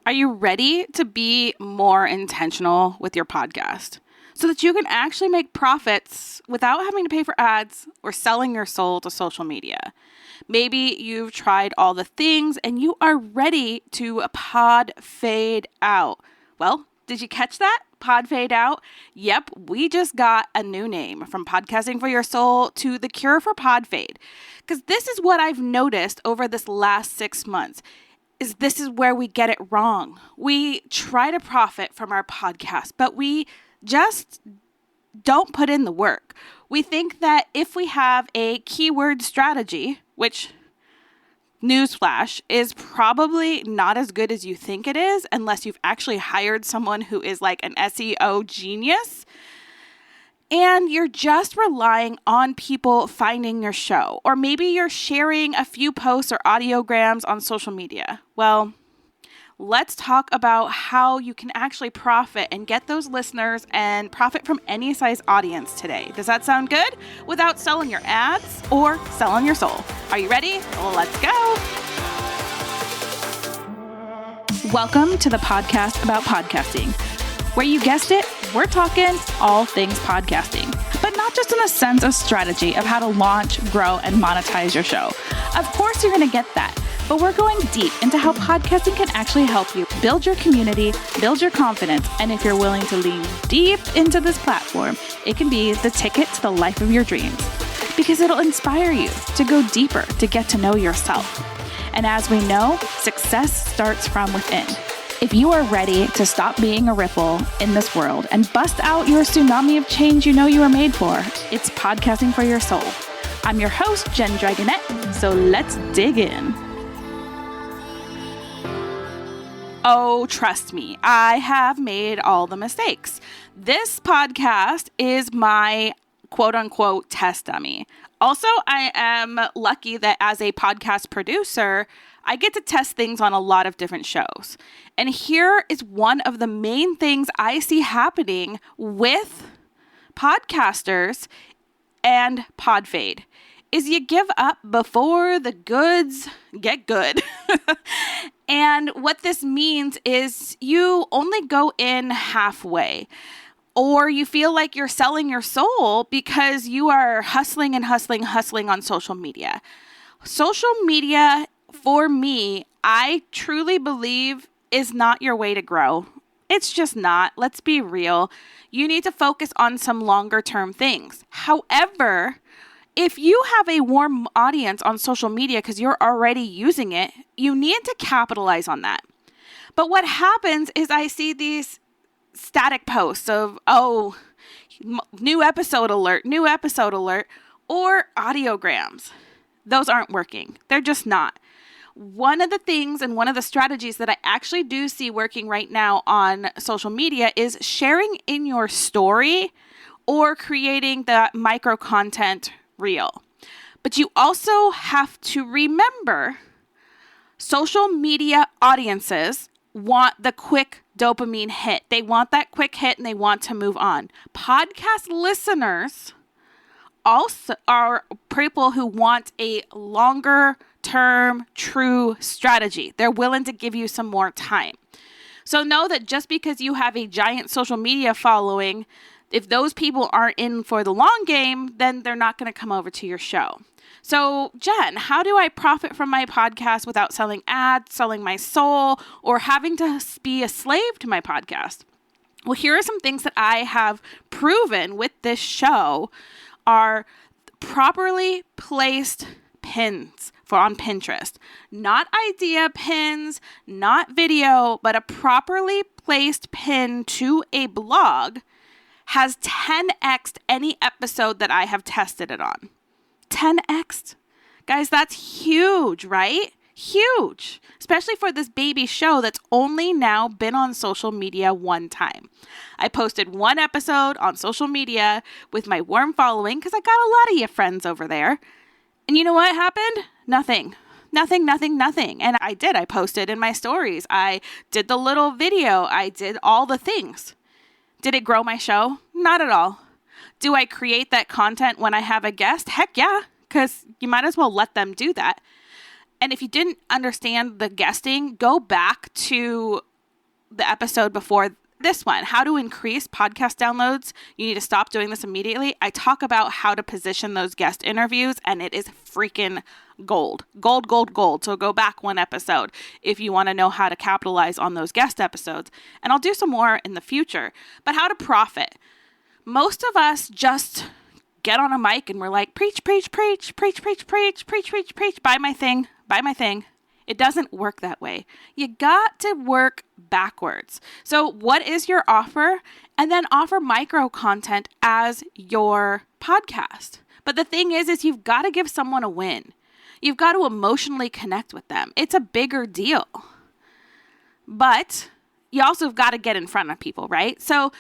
Are you ready to be more intentional with your podcast so that you can actually make profits without having to pay for ads or selling your soul to social media? Maybe you've tried all the things and you are ready to pod fade out. Well, did you catch that? Pod fade out? Yep, we just got a new name from podcasting for your soul to the cure for pod fade. Because this is what I've noticed over this last 6 months. This is where we get it wrong. We try to profit from our podcast, but we just don't put in the work. We think that if we have a keyword strategy, which, newsflash, is probably not as good as you think it is unless you've actually hired someone who is like an SEO genius, and you're just relying on people finding your show, or maybe you're sharing a few posts or audiograms on social media. Well, let's talk about how you can actually profit and get those listeners and profit from any size audience today. Does that sound good? Without selling your ads or selling your soul. Are you ready? Let's go. Welcome to the podcast about podcasting, where you guessed it, we're talking all things podcasting, but not just in a sense of strategy of how to launch, grow, and monetize your show. Of course, you're going to get that, but we're going deep into how podcasting can actually help you build your community, build your confidence, and if you're willing to lean deep into this platform, it can be the ticket to the life of your dreams, because it'll inspire you to go deeper, to get to know yourself. And as we know, success starts from within. If you are ready to stop being a ripple in this world and bust out your tsunami of change you know you were made for, it's podcasting for your soul. I'm your host, Jen Dragonette, so let's dig in. Oh, trust me, I have made all the mistakes. This podcast is my quote-unquote test dummy. Also, I am lucky that as a podcast producer, I get to test things on a lot of different shows. And here is one of the main things I see happening with podcasters and pod fade is you give up before the goods get good. And what this means is you only go in halfway, or you feel like you're selling your soul because you are hustling on social media. Social media, for me, I truly believe is not your way to grow. It's just not. Let's be real. You need to focus on some longer term things. However, if you have a warm audience on social media because you're already using it, you need to capitalize on that. But what happens is I see these static posts of, new episode alert, or audiograms. Those aren't working. They're just not. One of the things and one of the strategies that I actually do see working right now on social media is sharing in your story or creating the micro content reel. But you also have to remember social media audiences want the quick dopamine hit. They want that quick hit and they want to move on. Podcast listeners also are people who want a longer term true strategy. They're willing to give you some more time. So know that just because you have a giant social media following, if those people aren't in for the long game, then they're not going to come over to your show. So, Jen, how do I profit from my podcast without selling ads, selling my soul, or having to be a slave to my podcast? Well, here are some things that I have proven with this show are properly placed pins for on Pinterest. Not idea pins, not video, but a properly placed pin to a blog has 10x'd any episode that I have tested it on. 10x'd. Guys, that's huge, right? Huge. Especially for this baby show that's only now been on social media one time. I posted one episode on social media with my warm following because I got a lot of you friends over there. And you know what happened? Nothing. And I posted in my stories. I did the little video. I did all the things. Did it grow my show? Not at all. Do I create that content when I have a guest? Heck yeah, because you might as well let them do that. And if you didn't understand the guesting, go back to the episode before this one, how to increase podcast downloads. You need to stop doing this immediately. I talk about how to position those guest interviews, and it is freaking gold. Gold, gold, gold. So go back one episode if you want to know how to capitalize on those guest episodes. And I'll do some more in the future. But how to profit. Most of us just get on a mic and we're like, preach, preach, preach, preach, preach, preach, preach, preach, preach, buy my thing, buy my thing. It doesn't work that way. You got to work backwards. So what is your offer? And then offer micro content as your podcast. But the thing is you've got to give someone a win. You've got to emotionally connect with them. It's a bigger deal. But you also have got to get in front of people, right? So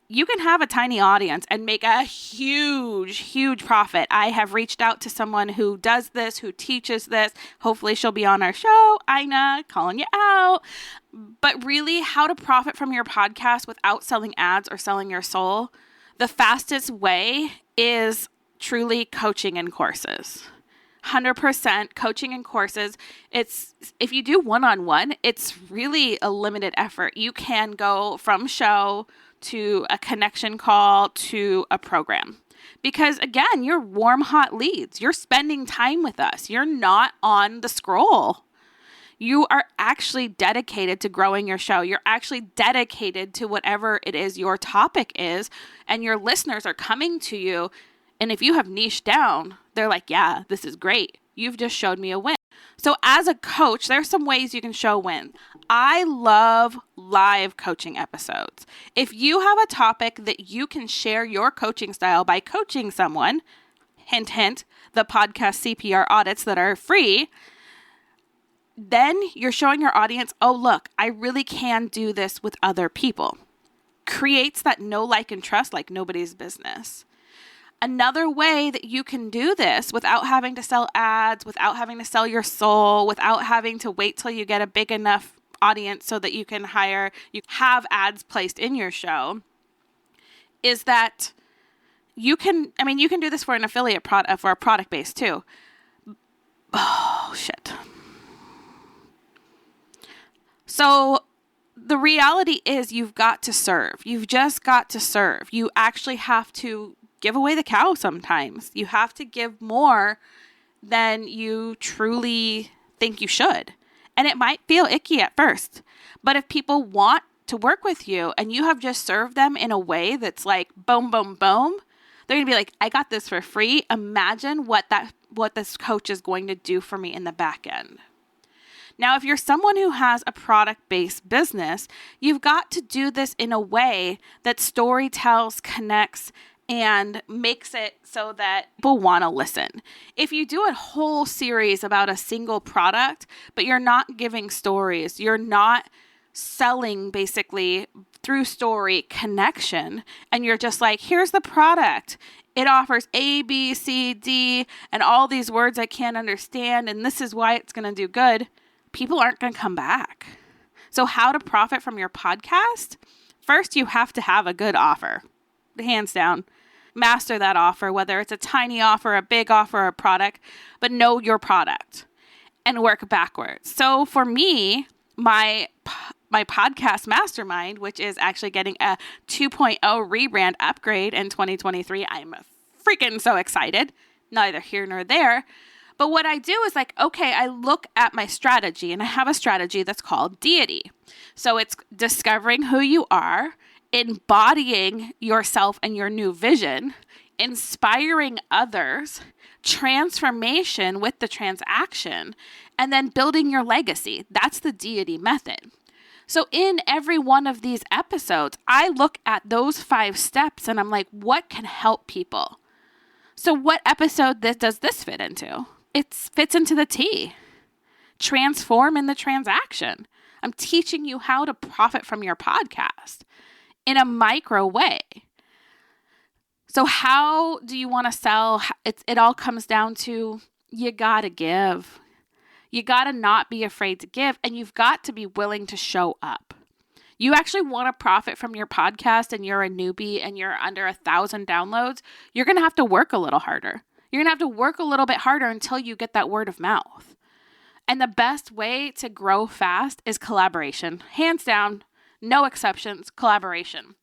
you can have a tiny audience and make a huge, huge profit. I have reached out to someone who does this, who teaches this. Hopefully she'll be on our show. Ina, calling you out. But really, how to profit from your podcast without selling ads or selling your soul. The fastest way is truly coaching and courses. 100% coaching and courses. It's, if you do one-on-one, it's really a limited effort. You can go from show to a connection call to a program. Because again, you're warm, hot leads. You're spending time with us. You're not on the scroll. You are actually dedicated to growing your show. You're actually dedicated to whatever it is your topic is, and your listeners are coming to you. And if you have niched down, they're like, yeah, this is great. You've just showed me a win. So as a coach, there's some ways you can show win. I love live coaching episodes. If you have a topic that you can share your coaching style by coaching someone, hint, hint, the podcast CPR audits that are free, then you're showing your audience, oh, look, I really can do this with other people. Creates that know, like, and trust like nobody's business. Another way that you can do this without having to sell ads, without having to sell your soul, without having to wait till you get a big enough audience so that you have ads placed in your show, is that you can do this for an affiliate product, for a product base too. Oh, shit. So the reality is you've got to serve. You've just got to serve. You actually have to give away the cow sometimes. You have to give more than you truly think you should. And it might feel icky at first. But if people want to work with you and you have just served them in a way that's like boom, boom, boom, they're going to be like, I got this for free. Imagine what this coach is going to do for me in the back end. Now, if you're someone who has a product-based business, you've got to do this in a way that story tells, connects, and makes it so that people want to listen. If you do a whole series about a single product, but you're not giving stories, you're not selling basically through story connection, and you're just like, here's the product. It offers A, B, C, D, and all these words I can't understand, and this is why it's going to do good. People aren't going to come back. So how to profit from your podcast? First, you have to have a good offer. Hands down. Master that offer, whether it's a tiny offer, a big offer, or a product, but know your product and work backwards. So for me, my podcast mastermind, which is actually getting a 2.0 rebrand upgrade in 2023, I'm freaking so excited. Neither here nor there. But what I do is like, okay, I look at my strategy, and I have a strategy that's called deity. So it's discovering who you are, embodying yourself and your new vision, inspiring others, transformation with the transaction, and then building your legacy. That's the deity method. So in every one of these episodes, I look at those 5 steps and I'm like, what can help people? So what episode does this fit into? It fits into the T. Transform in the transaction. I'm teaching you how to profit from your podcast in a micro way. So how do you want to sell? It all comes down to you got to give. You got to not be afraid to give, and you've got to be willing to show up. You actually want to profit from your podcast and you're a newbie and you're under 1,000 downloads, you're going to have to work a little harder. You're going to have to work a little bit harder until you get that word of mouth. And the best way to grow fast is collaboration. Hands down, no exceptions, collaboration.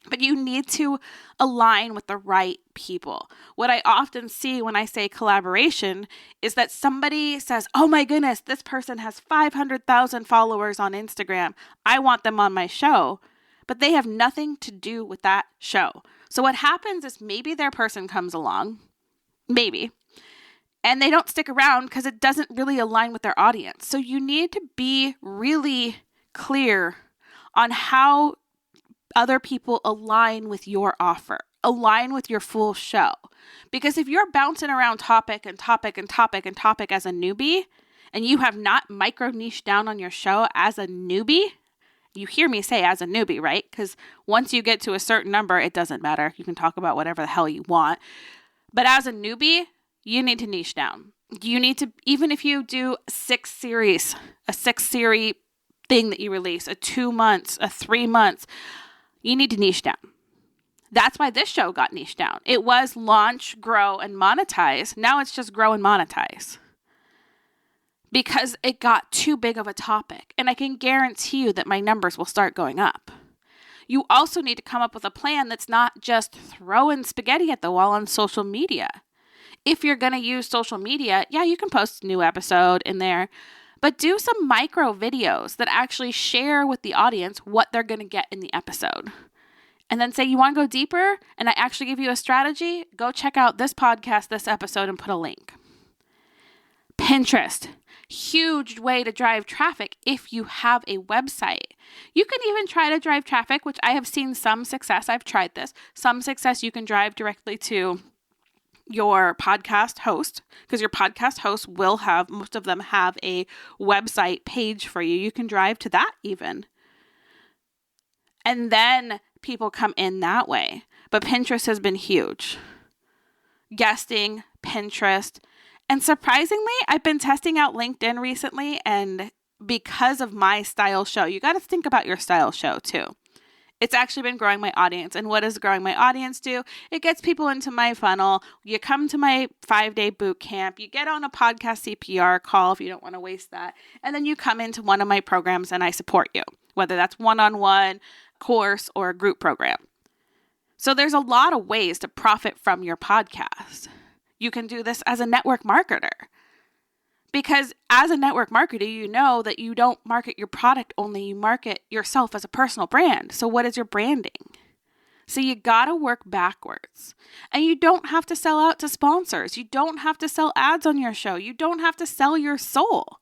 But you need to align with the right people. What I often see when I say collaboration is that somebody says, oh my goodness, this person has 500,000 followers on Instagram. I want them on my show. But they have nothing to do with that show. So what happens is maybe their person comes along, maybe, and they don't stick around because it doesn't really align with their audience. So you need to be really clear on how other people align with your offer, align with your full show. Because if you're bouncing around topic and topic and topic and topic as a newbie, and you have not micro niche down on your show as a newbie, you hear me say as a newbie, right? Because once you get to a certain number, it doesn't matter. You can talk about whatever the hell you want. But as a newbie, you need to niche down. You need to, even if you do a 6-series thing that you release, a 2 months, a 3 months, you need to niche down. That's why this show got niche down. It was launch, grow, and monetize. Now it's just grow and monetize. Because it got too big of a topic. And I can guarantee you that my numbers will start going up. You also need to come up with a plan that's not just throwing spaghetti at the wall on social media. If you're going to use social media, yeah, you can post a new episode in there. But do some micro videos that actually share with the audience what they're going to get in the episode. And then say, you want to go deeper and I actually give you a strategy? Go check out this podcast, this episode, and put a link. Pinterest. Huge way to drive traffic if you have a website. You can even try to drive traffic, which I have seen some success. I've tried this. Some success you can drive directly to your podcast host, because your podcast host will have, most of them have a website page for you. You can drive to that even. And then people come in that way. But Pinterest has been huge. Guesting, Pinterest. And surprisingly, I've been testing out LinkedIn recently, and because of my style show, you got to think about your style show too. It's actually been growing my audience. And what does growing my audience do? It gets people into my funnel. You come to my 5-day boot camp. You get on a podcast CPR call if you don't want to waste that. And then you come into one of my programs and I support you, whether that's one-on-one, course, or a group program. So there's a lot of ways to profit from your podcast. You can do this as a network marketer. Because as a network marketer, you know that you don't market your product only, you market yourself as a personal brand. So what is your branding? So you got to work backwards. And you don't have to sell out to sponsors. You don't have to sell ads on your show. You don't have to sell your soul.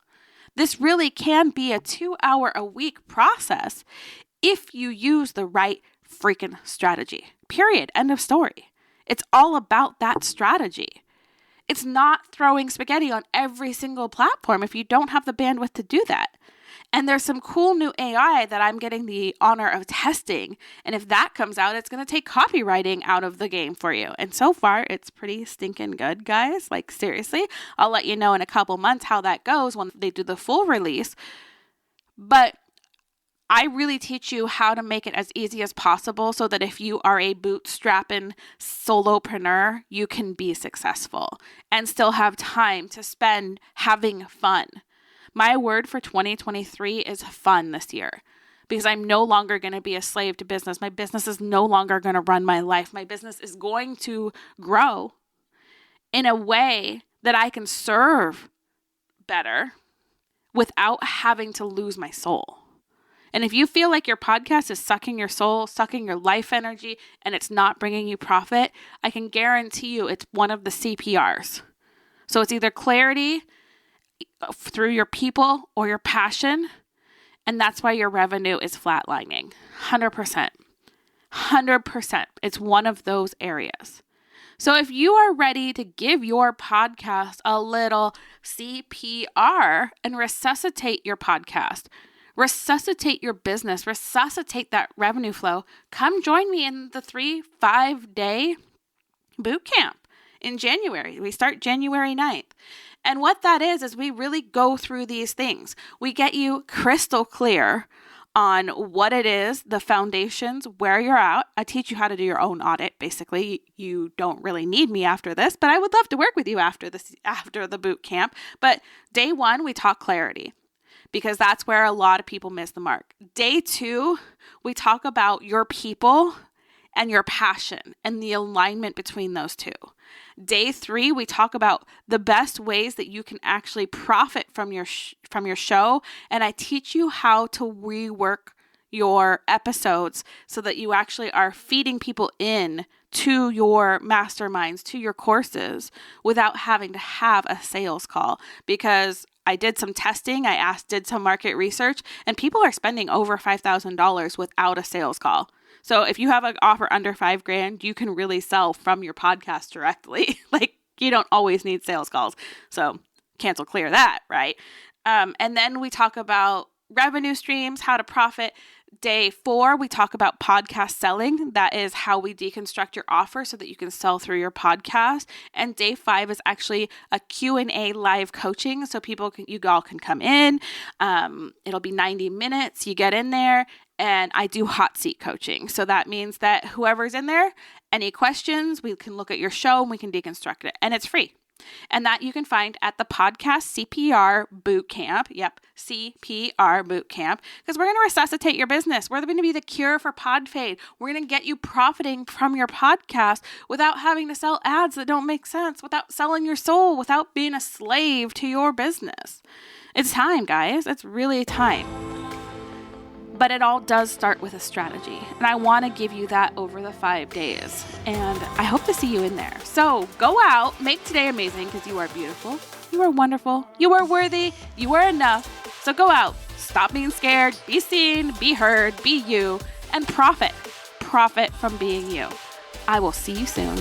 This really can be a 2-hour-a-week process if you use the right freaking strategy. Period. End of story. It's all about that strategy. It's not throwing spaghetti on every single platform if you don't have the bandwidth to do that. And there's some cool new AI that I'm getting the honor of testing. And if that comes out, it's going to take copywriting out of the game for you. And so far, it's pretty stinking good, guys. Like, seriously, I'll let you know in a couple months how that goes when they do the full release. But I really teach you how to make it as easy as possible so that if you are a bootstrapping solopreneur, you can be successful and still have time to spend having fun. My word for 2023 is fun this year because I'm no longer going to be a slave to business. My business is no longer going to run my life. My business is going to grow in a way that I can serve better without having to lose my soul. And if you feel like your podcast is sucking your soul, sucking your life energy, and it's not bringing you profit, I can guarantee you it's one of the CPRs. So it's either clarity through your people or your passion, and that's why your revenue is flatlining. 100%. 100%. It's one of those areas. So if you are ready to give your podcast a little CPR and resuscitate your podcast, resuscitate your business, resuscitate that revenue flow, come join me in the 5-day boot camp in January. We start January 9th. And what that is we really go through these things. We get you crystal clear on what it is, the foundations, where you're at. I teach you how to do your own audit. Basically, you don't really need me after this, but I would love to work with you after the boot camp. But day 1, we talk clarity. because that's where a lot of people miss the mark. Day 2, we talk about your people and your passion and the alignment between those two. Day 3, we talk about the best ways that you can actually profit from your show, and I teach you how to rework your episodes so that you actually are feeding people in to your masterminds, to your courses, without having to have a sales call. Because I did some testing, did some market research, and people are spending over $5,000 without a sales call. So if you have an offer under $5,000, you can really sell from your podcast directly. Like, you don't always need sales calls. So cancel clear that, right? And then we talk about revenue streams, how to profit. Day 4, we talk about podcast selling. That is how we deconstruct your offer so that you can sell through your podcast. And day 5 is actually a Q&A live coaching. So you all can come in. It'll be 90 minutes. You get in there and I do hot seat coaching. So that means that whoever's in there, any questions, we can look at your show and we can deconstruct it. And it's free. And that you can find at the podcast CPR Bootcamp. Yep, CPR Bootcamp. Because we're going to resuscitate your business. We're going to be the cure for PodFade. We're going to get you profiting from your podcast without having to sell ads that don't make sense, without selling your soul, without being a slave to your business. It's time, guys. It's really time. But it all does start with a strategy. And I want to give you that over the 5 days. And I hope to see you in there. So go out, make today amazing because you are beautiful. You are wonderful. You are worthy. You are enough. So go out, stop being scared, be seen, be heard, be you, and profit. Profit from being you. I will see you soon.